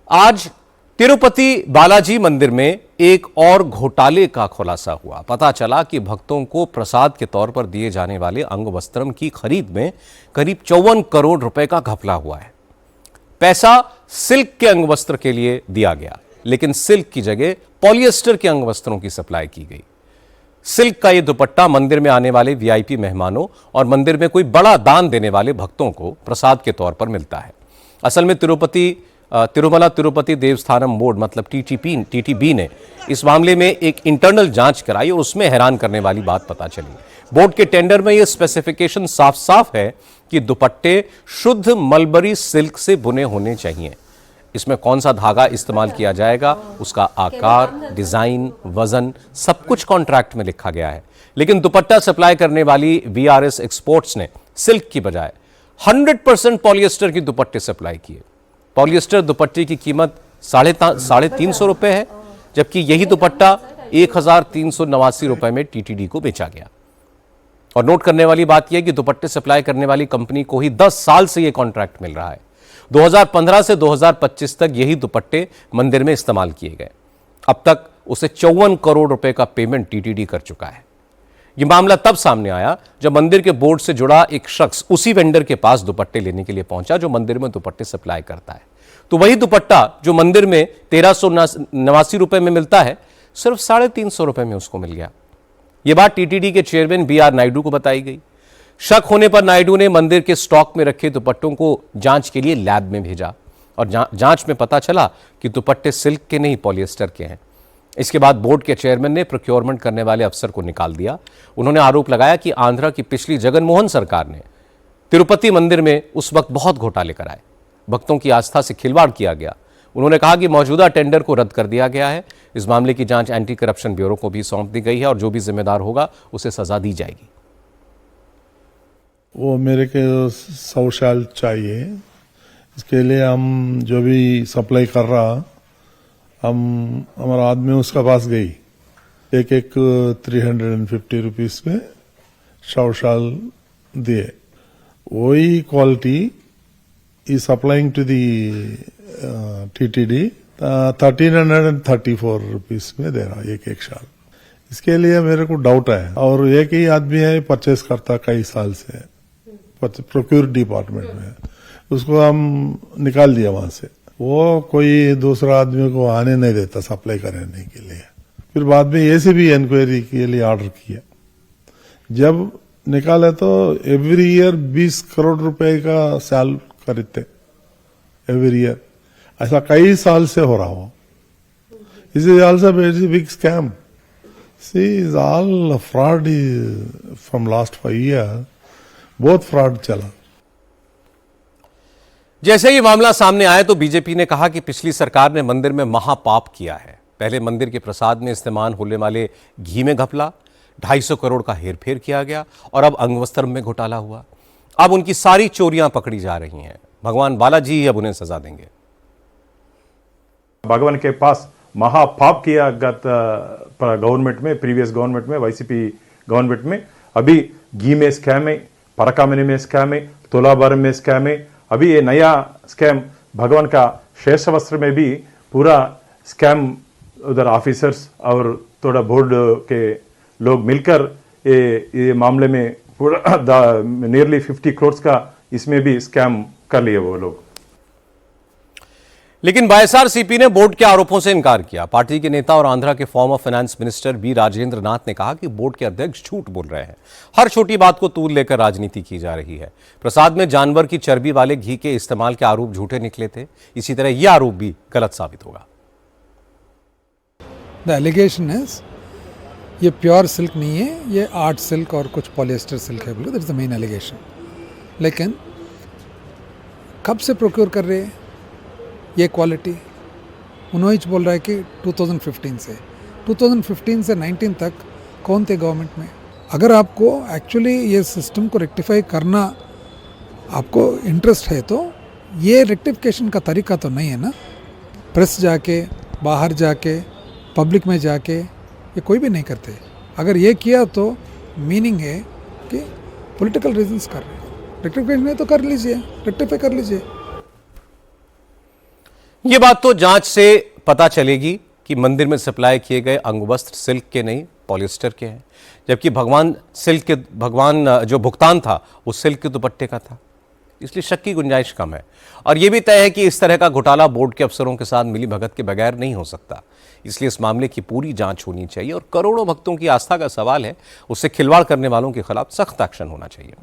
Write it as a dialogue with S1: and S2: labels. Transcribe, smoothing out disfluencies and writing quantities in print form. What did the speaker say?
S1: आज तिरुपति बालाजी मंदिर में एक और घोटाले का खुलासा हुआ। पता चला कि भक्तों को प्रसाद के तौर पर दिए जाने वाले अंगवस्त्रम की खरीद में करीब 54 करोड़ रुपए का घपला हुआ है। पैसा सिल्क के अंगवस्त्र के लिए दिया गया, लेकिन सिल्क की जगह पॉलिएस्टर के अंगवस्त्रों की सप्लाई की गई। सिल्क का यह दुपट्टा मंदिर में आने वाले वीआईपी मेहमानों और मंदिर में कोई बड़ा दान देने वाले भक्तों को प्रसाद के तौर पर मिलता है। असल में तिरुमला तिरुपति देवस्थानम बोर्ड मतलब टीटीबी ने इस मामले में एक इंटरनल जांच कराई और उसमें हैरान करने वाली बात पता चली। बोर्ड के टेंडर में यह स्पेसिफिकेशन साफ साफ है कि दुपट्टे शुद्ध मलबरी सिल्क से बुने होने चाहिए। इसमें कौन सा धागा इस्तेमाल किया जाएगा, उसका आकार, डिजाइन, वजन सब कुछ कॉन्ट्रैक्ट में लिखा गया है। लेकिन दुपट्टा सप्लाई करने वाली वीआरएस एक्सपोर्ट्स ने सिल्क की बजाय 100% पॉलिएस्टर की दुपट्टे सप्लाई किए। पॉलिएस्टर दुपट्टे की कीमत 350 रुपए है, जबकि यही दुपट्टा 1389 रुपए में टीटीडी को बेचा गया। और नोट करने वाली बात यह है कि दुपट्टे सप्लाई करने वाली कंपनी को ही 10 साल से यह कॉन्ट्रैक्ट मिल रहा है। 2015 से 2025 तक यही दुपट्टे मंदिर में इस्तेमाल किए गए। अब तक उसे 54 करोड़ रुपए का पेमेंट टीटीडी कर चुका है। यह मामला तब सामने आया जब मंदिर के बोर्ड से जुड़ा एक शख्स उसी वेंडर के पास दुपट्टे लेने के लिए पहुंचा जो मंदिर में दुपट्टे सप्लाई करता है। तो वही दुपट्टा जो मंदिर में 1389 रुपए में मिलता है, सिर्फ 350 रुपए में उसको मिल गया। यह बात टीटीडी के चेयरमैन बीआर नायडू को बताई गई। शक होने पर नायडू ने मंदिर के स्टॉक में रखे दुपट्टों को जांच के लिए लैब में भेजा और जांच में पता चला कि दुपट्टे सिल्क के नहीं पॉलिएस्टर के हैं। इसके बाद बोर्ड के चेयरमैन ने प्रोक्योरमेंट करने वाले अफसर को निकाल दिया। उन्होंने आरोप लगाया कि आंध्र की पिछली जगनमोहन सरकार ने तिरुपति मंदिर में उस वक्त बहुत घोटाले कराए, भक्तों की आस्था से खिलवाड़ किया गया। उन्होंने कहा कि मौजूदा टेंडर को रद्द कर दिया गया है। इस मामले की जांच एंटी करप्शन ब्यूरो को भी सौंप दी गई है और जो भी जिम्मेदार होगा उसे सजा दी जाएगी।
S2: वो मेरे के 100 साल चाहिए। इसके लिए हम जो भी सप्लाई कर रहा, हमारा आदमी उसका पास गई, एक 350 रुपीज पे 100 साल दिए। वही quality is supplying to the TTD 1334 rupees में दे रहा एक साल। इसके लिए मेरे को डाउट है। और एक ही आदमी है परचेस करता कई साल से प्रोक्योर डिपार्टमेंट में, उसको हम निकाल दिया वहां से। वो कोई दूसरा आदमी को आने नहीं देता सप्लाई करने के लिए। फिर बाद में ऐसे भी इंक्वायरी के लिए ऑर्डर किया। जब निकाले तो एवरी ईयर 20 करोड़ रुपए का साल खरीदते एवरी ईयर। ऐसा कई साल से हो रहा हो। Is is also very big scam. See is all fraud from last 5 year. बहुत फ्रॉड चला।
S1: जैसे ही मामला सामने आया तो बीजेपी ने कहा कि पिछली सरकार ने मंदिर में महापाप किया है। पहले मंदिर के प्रसाद में इस्तेमाल होने वाले घी में घपला, 250 करोड़ का हेरफेर किया गया और अब अंगवस्त्रम में घोटाला हुआ। अब उनकी सारी चोरियां पकड़ी जा रही हैं। भगवान बालाजी ही अब उन्हें सजा देंगे।
S3: भगवान के पास महापाप किया गत गवर्नमेंट में, प्रीवियस गवर्नमेंट में, वाईसीपी गवर्नमेंट में। अभी घी में स्कैम है, परकामनी में स्कैम है, तुलाभार में स्कैम है। अभी ये नया स्कैम भगवान का शेष वस्त्र में भी पूरा स्कैम। उधर ऑफिसर्स और थोड़ा बोर्ड के लोग मिलकर ये मामले में पूरा नियरली 50 करोड़ का इसमें भी स्कैम कर लिए वो लोग।
S1: लेकिन वाईएसआरसीपी ने बोर्ड के आरोपों से इनकार किया। पार्टी के नेता और आंध्र के former finance minister B Rajendra Nath ने कहा कि बोर्ड के अध्यक्ष झूठ बोल रहे हैं। हर छोटी बात को तूल लेकर राजनीति की जा रही है। प्रसाद में जानवर की चर्बी वाले घी के इस्तेमाल के आरोप झूठे निकले थे। इसी तरह यह आरोप भी गलत साबित होगा।
S4: द एलिगेशन इज ये प्योर सिल्क नहीं है, ये आर्ट सिल्क और कुछ पॉलिएस्टर सिल्क है बोले, that is the main allegation. लेकिन कब से प्रोक्योर कर रहे हैं ये क्वालिटी? उन्होंने बोल रहा है कि 2015 से 19 तक कौन थे गवर्नमेंट में? अगर आपको एक्चुअली ये सिस्टम को रेक्टिफाई करना आपको इंटरेस्ट है तो ये रेक्टिफिकेशन का तरीका तो नहीं है ना। प्रेस जाके, बाहर जाके, पब्लिक में जाके ये कोई भी नहीं करते। अगर ये किया तो मीनिंग है कि पॉलिटिकल रीजंस कर रहे हैं। रेक्टिफिकेशन है तो कर लीजिए, रेक्टिफाई कर लीजिए।
S1: ये बात तो जांच से पता चलेगी कि मंदिर में सप्लाई किए गए अंगवस्त्र सिल्क के नहीं पॉलिएस्टर के हैं, जबकि भगवान जो भुगतान था वो सिल्क के दुपट्टे का था। इसलिए शक की गुंजाइश कम है। और यह भी तय है कि इस तरह का घोटाला बोर्ड के अफसरों के साथ मिली भगत के बगैर नहीं हो सकता। इसलिए इस मामले की पूरी जांच होनी चाहिए और करोड़ों भक्तों की आस्था का सवाल है, उससे खिलवाड़ करने वालों के खिलाफ सख्त एक्शन होना चाहिए।